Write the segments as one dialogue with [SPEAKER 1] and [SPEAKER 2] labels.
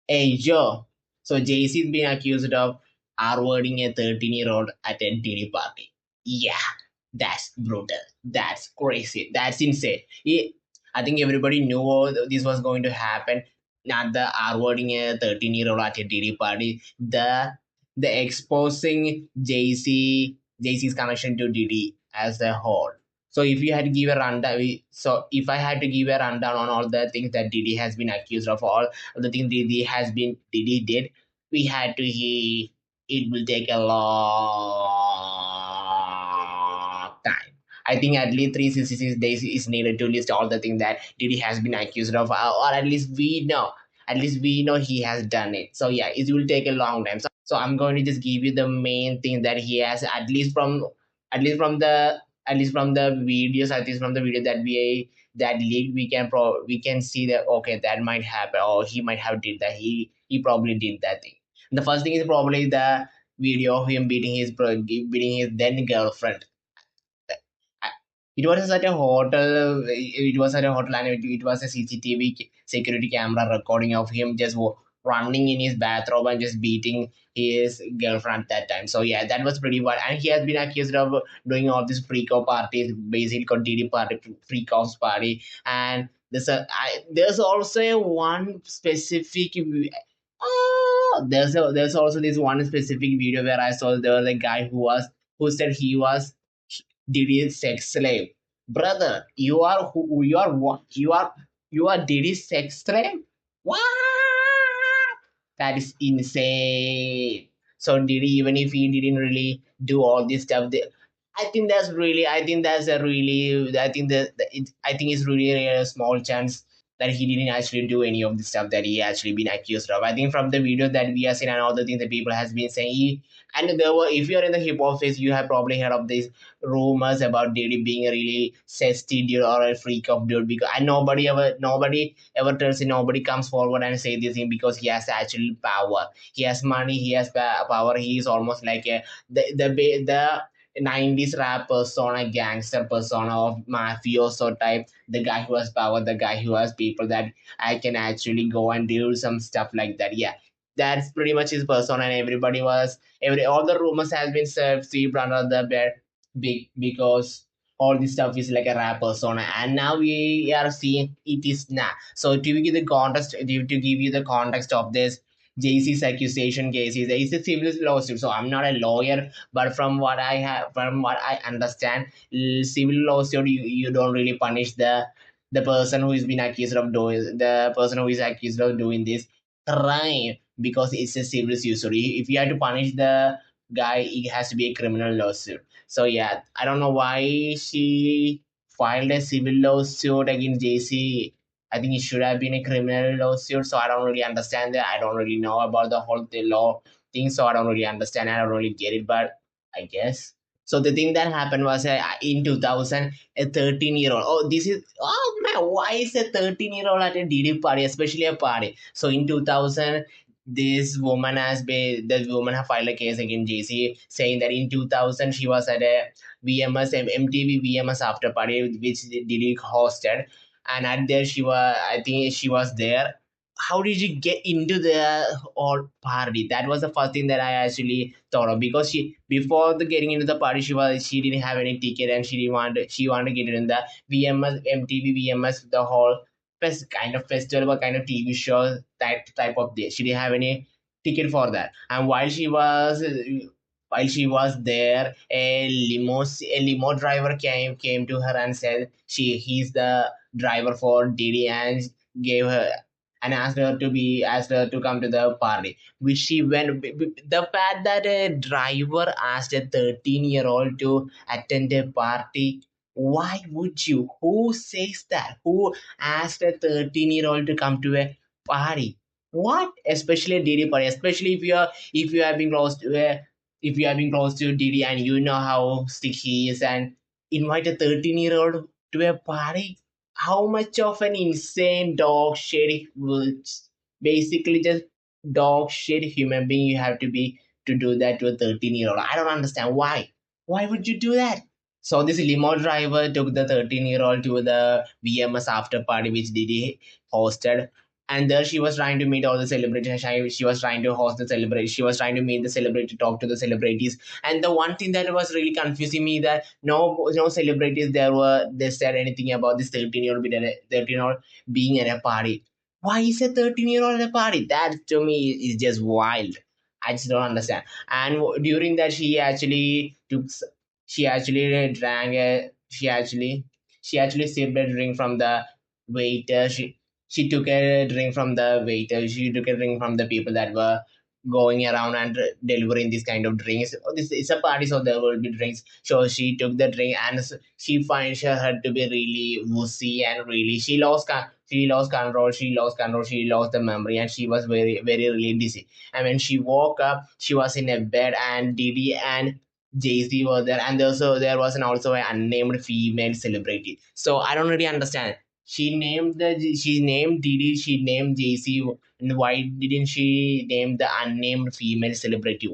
[SPEAKER 1] Hey Joe, so JC's been accused of R-wording a 13-year-old at a DD party. Yeah, that's brutal. That's crazy. That's insane. I think everybody knew this was going to happen. Not the R-wording a 13-year-old at a DD party. The exposing JC's connection to DD as a whole. So if you had to give a rundown, so if I had to give a rundown on all the things that DD has been accused of, all the thing Didi did, we had to he it will take a long time. I think at least 366 days is needed to list all the things that Didi has been accused of, or at least we know. At least we know he has done it. So yeah, it will take a long time. So I'm going to just give you the main thing that he has, at least from the at least from the videos, at least from the video that leaked, we can see that okay, that might happen, or he might have did that. He probably did that thing. The first thing is probably the video of him beating his then girlfriend. It was at a hotel. It was at a hotel, and it was a CCTV security camera recording of him just running in his bathrobe and just beating his girlfriend at that time. So yeah, that was pretty bad. And he has been accused of doing all these freak out parties, basically continuity party, freak outs party. And there's also one specific. Oh, there's also this one specific video where I saw there was a guy who said he was Diddy's sex slave. Brother, you are what? You are Diddy's sex slave? What? That is insane. So Diddy, even if he didn't really do all this stuff, I think that's a really, I think it's really a small chance that he didn't actually do any of the stuff that he actually been accused of. I think from the video that we have seen and all the things that people has been saying, and there were, if you're in the hip hop phase, you have probably heard of these rumors about Diddy being a really zesty dude or a freak of dude, because and nobody ever tells it, nobody comes forward and say this thing because he has actual power. He has money, he has power. He is almost like a the 90s rap persona, gangster persona of mafioso type, the guy who has power, the guy who has people that I can actually go and do some stuff like that. Yeah, that's pretty much his persona, and all the rumors has been swept under the bed big because all this stuff is like a rap persona, and now we are seeing it is now. So to give you the context of this, JC's accusation case is it's a civil lawsuit. So I'm not a lawyer, but from what I understand, civil lawsuit, you don't really punish the person who is been accused of doing the person who is accused of doing this crime because it's a civil suit. So if you have to punish the guy, it has to be a criminal lawsuit. So yeah, I don't know why she filed a civil lawsuit against JC. I think it should have been a criminal lawsuit. So I don't really understand that. I don't really know about the law thing, so I don't really understand. I don't really get it, but I guess. So the thing that happened was in 2000, a 13-year-old. Oh, oh man, why is a 13-year-old at a DD party, especially a party? So in 2000, this woman have filed a case against JC saying that in 2000 she was at a MTV VMS after party which Diddy hosted, and at there I think she was there. How did you get into the or party? That was the first thing that I actually thought of, because she before the getting into the party, she didn't have any ticket, and she wanted to get it in the VMS MTV VMS, the whole kind of festival or kind of TV show, that type of day. She didn't have any ticket for that, and while she was there, a limo driver came to her and said he's the driver for Diddy, and gave her and asked her to come to the party, which she went. The fact that a driver asked a 13-year-old to attend a party, why would you? Who says that? Who asked a 13-year-old to come to a party? What? Especially a Diddy party, especially if you have been close to Diddy and you know how sick he is, and invite a 13-year-old to a party. How much of an insane dog shit, basically just dog shit human being you have to be to do that to a 13-year-old? I don't understand why. Why would you do that? So this limo driver took the 13-year-old to the VMS after party which Diddy hosted. and there she was trying to meet all the celebrities. She was trying to host the celebration. She was trying to meet the celebrity, talk to the celebrities. And the one thing that was really confusing me, that no celebrities there were, they said anything about this 13-year-old being at 13-year-old being at a party. Why is a 13-year-old at a party? That to me is just wild. I just don't understand. And during that, she actually drank a, she actually sipped a drink from the waiter. She took a drink from the waiter. She took a drink from the people that were going around and delivering this kind of drinks. Oh, this is a party, so there will be drinks. So she took the drink, and she finds her to be really woozy, and really she lost control. She lost control. She lost the memory, and she was very really dizzy. And when she woke up, she was in a bed, and Didi and Jay-Z were there, and there was also an unnamed female celebrity. So I don't really understand. She named Didi, she named JC, and why didn't she name the unnamed female celebrity?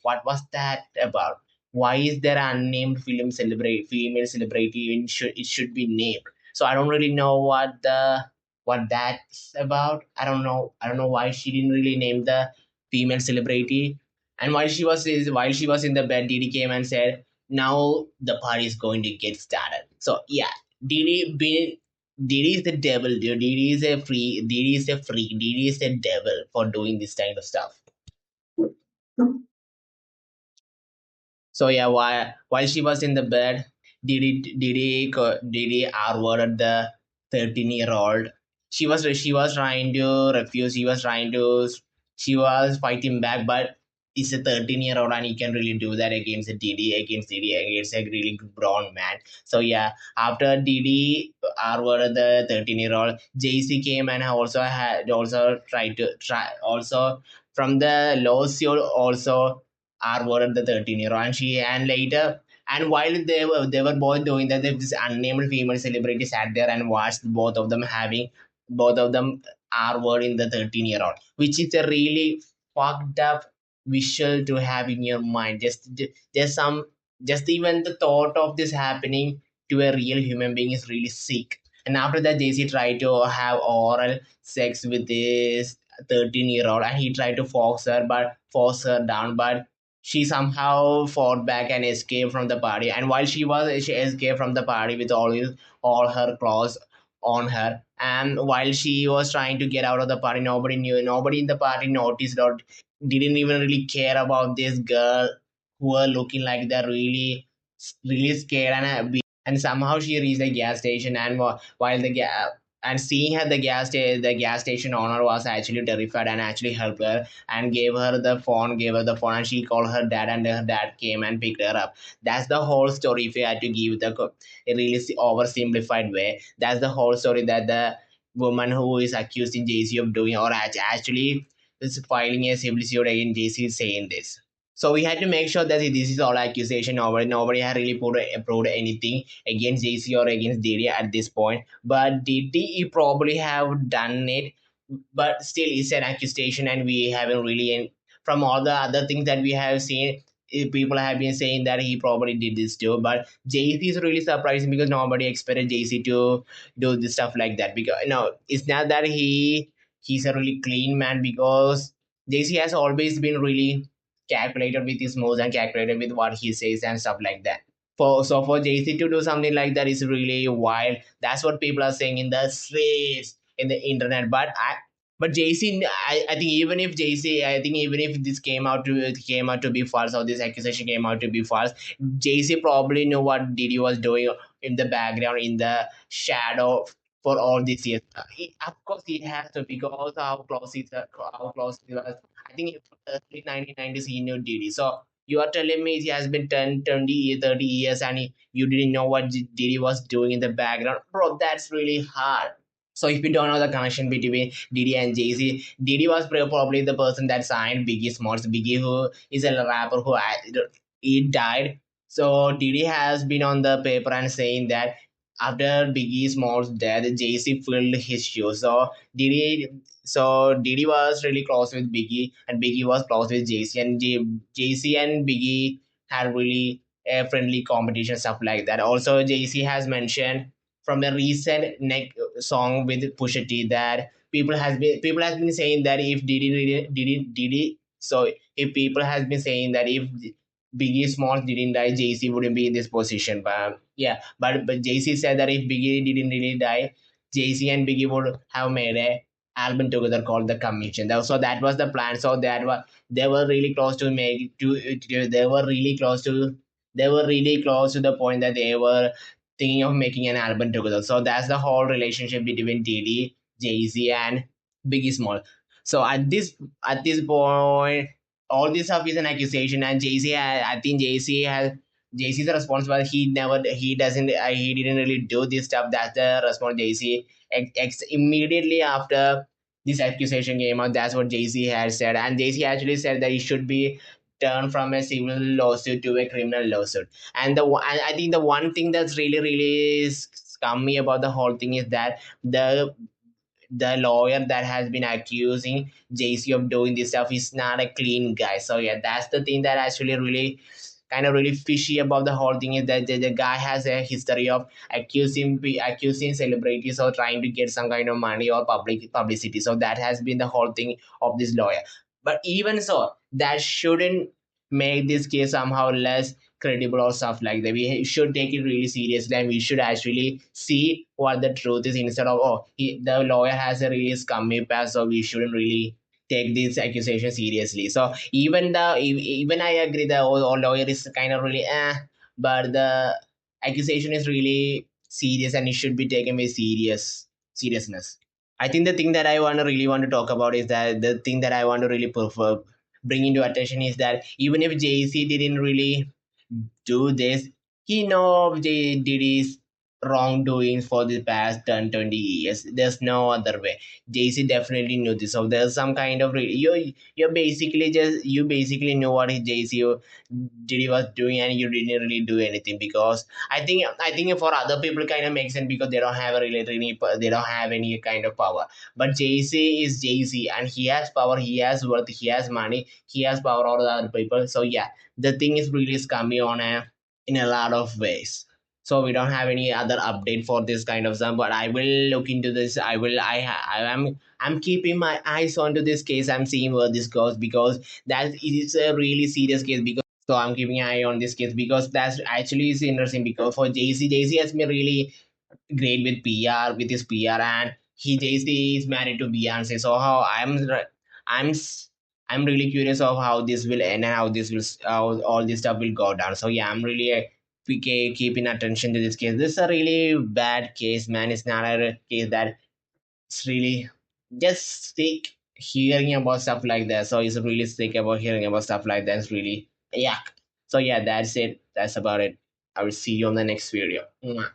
[SPEAKER 1] What was that about? Why is there an unnamed female celebrity? It should be named. So I don't really know what that's about. I don't know why she didn't really name the female celebrity. And while she was in the bed, Didi came and said, "Now the party is going to get started." So yeah, Didi be Didi is the devil, dude. Didi is a freak. Didi is the devil for doing this kind of stuff. So yeah, while she was in the bed, Didi R-worded the 13-year-old. She was trying to refuse. She was fighting back, but it's a 13-year-old, and he can really do that against Didi, against a really grown man. So yeah, after Didi R-worded the 13-year-old, JC came and also tried to try also from the lawsuit also R-worded the 13-year-old, and later, and while they were both doing that, this unnamed female celebrity sat there and watched both of them R-word in the 13-year-old, which is a really fucked up visual to have in your mind. Just some just even the thought of this happening to a real human being is really sick. And after that, JC tried to have oral sex with this 13-year-old, and he tried to force her down, but she somehow fought back and escaped from the party. And while she escaped from the party with all her clothes on her, and while she was trying to get out of the party, nobody in the party noticed or didn't even really care about this girl who were looking like they're really scared, and somehow she reached the gas station, and while and seeing her, the gas station owner was actually terrified and actually helped her and gave her the phone, and she called her dad, and her dad came and picked her up. That's the whole story. If you had to give a really oversimplified way, that's the whole story, that the woman who is accusing JC of doing, or actually is filing a civil suit against JC, is saying this. So we had to make sure that this is all accusation. Nobody had really proved anything against JC or against Didi at this point. But Didi probably have done it, but still it's an accusation, and we haven't really, from all the other things that we have seen, people have been saying that he probably did this too. But JC is really surprising, because nobody expected JC to do this stuff like that. Because no, it's not that he's a really clean man, because JC has always been really calculated with his moves and calculated with what he says and stuff like that. For JC to do something like that is really wild. That's what people are saying in the streets, in the internet. But JC, I think even if JC, I think even if this came out to be false, or this accusation came out to be false, JC probably knew what Diddy was doing in the background, in the shadow, for all these years. Of course, he has to, because how close he was. I think in the early 1990s he knew Diddy. So you are telling me he has been 10, 20, 30 years, and you didn't know what Diddy was doing in the background, bro? That's really hard. So if you don't know the connection between Diddy and Jay-Z, Diddy was probably the person that signed Biggie Smalls. Biggie, who is a rapper he died. So Diddy has been on the paper and saying that after Biggie Smalls' death, Jay-Z filled his shoes. Diddy was really close with Biggie, and Biggie was close with Jay-Z, and Jay-Z and Biggie had really a friendly competition, stuff like that. Also, Jay-Z has mentioned from a recent neck song with Pusha T that people has been saying that if Diddy so if people has been saying that if Biggie Smalls didn't die, Jay-Z wouldn't be in this position. But yeah, but Jay-Z said that if Biggie didn't really die, Jay-Z and Biggie would have made a album together called The Commission. So that was the plan. So that was they were really close to make to they were really close to the point that they were thinking of making an album together. So that's the whole relationship between Diddy, Jay-Z, and Biggie Small. So at this point, all this stuff is an accusation, and Jay-Z, I think Jay-Z is the responsible. He didn't really do this stuff. That's the response. Jay-Z immediately after this accusation came out, that's what Jay-Z had said, and Jay-Z actually said that he should be turned from a civil lawsuit to a criminal lawsuit. And I think the one thing that's really scummy about the whole thing is that the lawyer that has been accusing JC of doing this stuff is not a clean guy. So yeah, that's the thing that actually really kind of really fishy about the whole thing is that the guy has a history of accusing celebrities or trying to get some kind of money or publicity. So that has been the whole thing of this lawyer. But even so, that shouldn't make this case somehow less credible or stuff like that. We should take it really seriously, and we should actually see what the truth is instead of the lawyer has a really scummy past, so we shouldn't really take this accusation seriously. So even I agree that all lawyer is kind of really but the accusation is really serious and it should be taken with seriousness. I think the thing that I really want to talk about is that the thing that I want to really prefer bring into attention is that even if Jay-Z didn't really do this. He know they did his wrongdoings for the past 10, 20 years. There's no other way. JC definitely knew this. So there's some kind of you basically know what JC did he was doing, and you didn't really do anything because I think for other people kind of makes sense because they don't have a they don't have any kind of power. But JC is JC and he has power, he has worth, he has money, he has power over the other people. So yeah, the thing is really scummy in a lot of ways. So we don't have any other update for this kind of stuff, but I will look into this. I'm keeping my eyes onto this case. I'm seeing where this goes because that is a really serious case. Because so I'm keeping an eye on this case because that's actually is interesting because for JC has been really great with PR with his PR, and he JC is married to Beyonce. So I'm s- I'm really curious of how this will end and how all this stuff will go down. So yeah, I'm really keeping attention to this case. This is a really bad case, man. It's not a case that it's really just sick hearing about stuff like that. So it's really sick about hearing about stuff like that. It's really yeah. So yeah, that's it. That's about it. I will see you on the next video. Mwah.